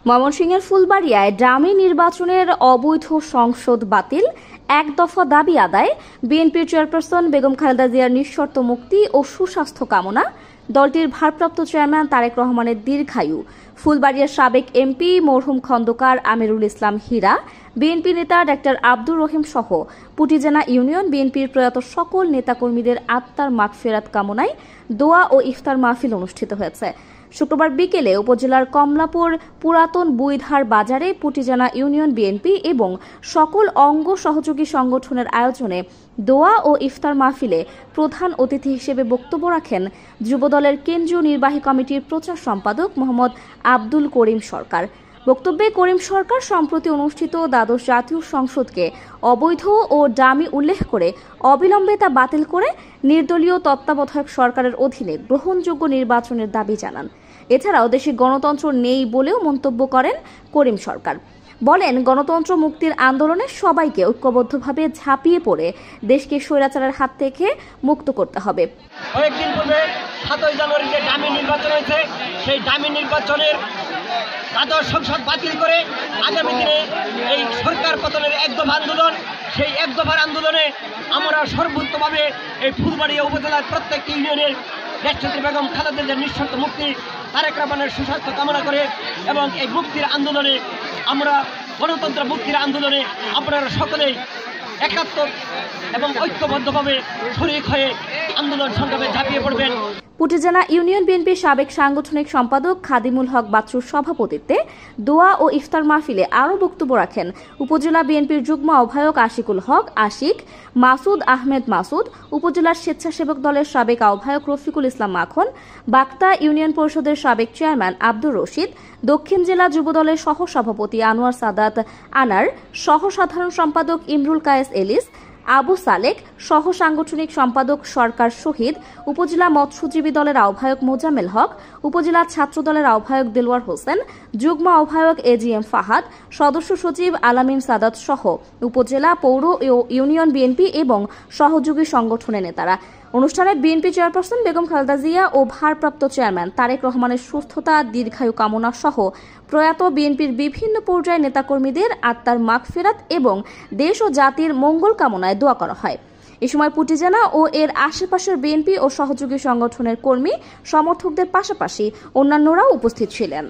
ময়মনসিংহের ফুলবাড়িয়ায় ডামি নির্বাচনের অবৈধ সংসদ বাতিল, এক দফা দাবি আদায়, বিএনপির চেয়ারপারসন বেগম খালেদা জিয়ার নিঃশর্ত মুক্তি ও সুস্বাস্থ্য কামনা, দলটির ভারপ্রাপ্ত চেয়ারম্যান তারেক রহমানের দীর্ঘায়ু, ফুলবাড়িয়ার সাবেক এমপি মরহুম খন্দকার আমিরুল ইসলাম হীরা, বিএনপি নেতা ডাক্তার আব্দুর রহিম সহ পুটিজেনা ইউনিয়ন বিএনপির প্রয়াত সকল নেতাকর্মীদের আত্মার মাগফিরাত কামনায় দোয়া ও ইফতার মাহফিল অনুষ্ঠিত হয়েছে। শুক্রবার বিকেলে উপজেলার কমলাপুর পুরাতন বুইধার বাজারে পুটিজেনা ইউনিয়ন বিএনপি এবং সকল অঙ্গ সহযোগী সংগঠনের আয়োজনে দোয়া ও ইফতার মাহফিলে প্রধান অতিথি হিসেবে বক্তব্য রাখেন যুবদলের কেন্দ্রীয় নির্বাহী কমিটির প্রচার সম্পাদক মোহাম্মদ আব্দুল করিম সরকার। বক্তব্যে করিম সরকার সম্প্রতি অনুষ্ঠিত দ্বাদশ জাতীয় সংসদকে অবৈধ ও ডামি উল্লেখ করে অবিলম্বে তা বাতিল করে নির্দলীয় তত্ত্বাবধায়ক সরকারের অধীনে গ্রহণযোগ্য নির্বাচনের দাবি জানান। এছাড়াও দেশে গণতন্ত্র নেই বলেও মন্তব্য করেন করিম সরকার। বলেন, গণতন্ত্র মুক্তির আন্দোলনে সবাইকে ঐক্যবদ্ধভাবে ঝাঁপিয়ে পড়ে দেশকে স্বৈরাচারের হাত থেকে মুক্ত করতে হবে। কয়েকদিন পূর্বে 7 জানুয়ারি যে ডামি নির্বাচন হয়েছে, সেই ডামি নির্বাচনের দ্বাদশ সংসদ বাতিল করে আগামী দিনে এই সরকার পতনের এক দফা আন্দোলন, সেই এক দফার আন্দোলনে আমরা সর্বোচ্চভাবে এই ফুলবাড়িয়া উপজেলার প্রত্যেকটি ইউনিয়নের দেশনেত্রী বেগম খালেদা জিয়ার নিঃশর্ত মুক্তি, তারেক রহমানের সুস্বাস্থ্য কামনা করে এবং এই মুক্তির আন্দোলনে আমরা গণতন্ত্র মুক্তির আন্দোলনে আপনারা সকলেই একাত্ম এবং ঐক্যবদ্ধভাবে শরীক হয়ে আন্দোলন সংগ্রামে ঝাঁপিয়ে পড়বেন। পুটিজেনা ইউনিয়ন বিএনপির সাবেক সাংগঠনিক সম্পাদক খাদিমুল হক বাচ্চুর সভাপতিত্বে দোয়া ও ইফতার মাহফিলে আরও বক্তব্য রাখেন উপজেলা বিএনপির যুগ্ম আহ্বায়ক আশিকুল হক আশিক, মাসুদ আহমেদ মাসুদ, উপজেলার স্বেচ্ছাসেবক দলের সাবেক আহ্বায়ক রফিকুল ইসলাম মাখন, বাক্তা ইউনিয়ন পরিষদের সাবেক চেয়ারম্যান আব্দুর রশিদ, দক্ষিণ জেলা যুবদলের সহ সভাপতি আনোয়ার সাদাত আনার, সহ সাধারণ সম্পাদক ইমরুল কায়েস এলিস, আবু সালেক, সহ সাংগঠনিক সম্পাদক সরকার শহীদ, উপজেলা মৎস্যজীবী দলের আহ্বায়ক মোজামেল হক, উপজেলা ছাত্র দলের আহ্বায়ক দিলওয়ার হোসেন, যুগ্ম আহ্বায়ক এজিএম ফাহাদ, সদস্য সচিব আলামিন সাদাত সহ উপজেলা, পৌর ও ইউনিয়ন বিএনপি এবং সহযোগী সংগঠনের নেতারা। অনুষ্ঠানে বিএনপি চেয়ারপারসন বেগম খালেদা জিয়া ও ভারপ্রাপ্ত চেয়ারম্যান তারেক রহমানের সুস্থতা, দীর্ঘায়ু কামনা সহ প্রয়াত বিএনপির বিভিন্ন পর্যায়ের নেতাকর্মীদের আত্মার মাগফিরাত এবং দেশ ও জাতির মঙ্গল কামনায় দোয়া করা হয়। এ সময় পুটিজেনা ও এর আশেপাশের বিএনপি ও সহযোগী সংগঠনের কর্মী সমর্থকদের পাশাপাশি অন্যান্যরাও উপস্থিত ছিলেন।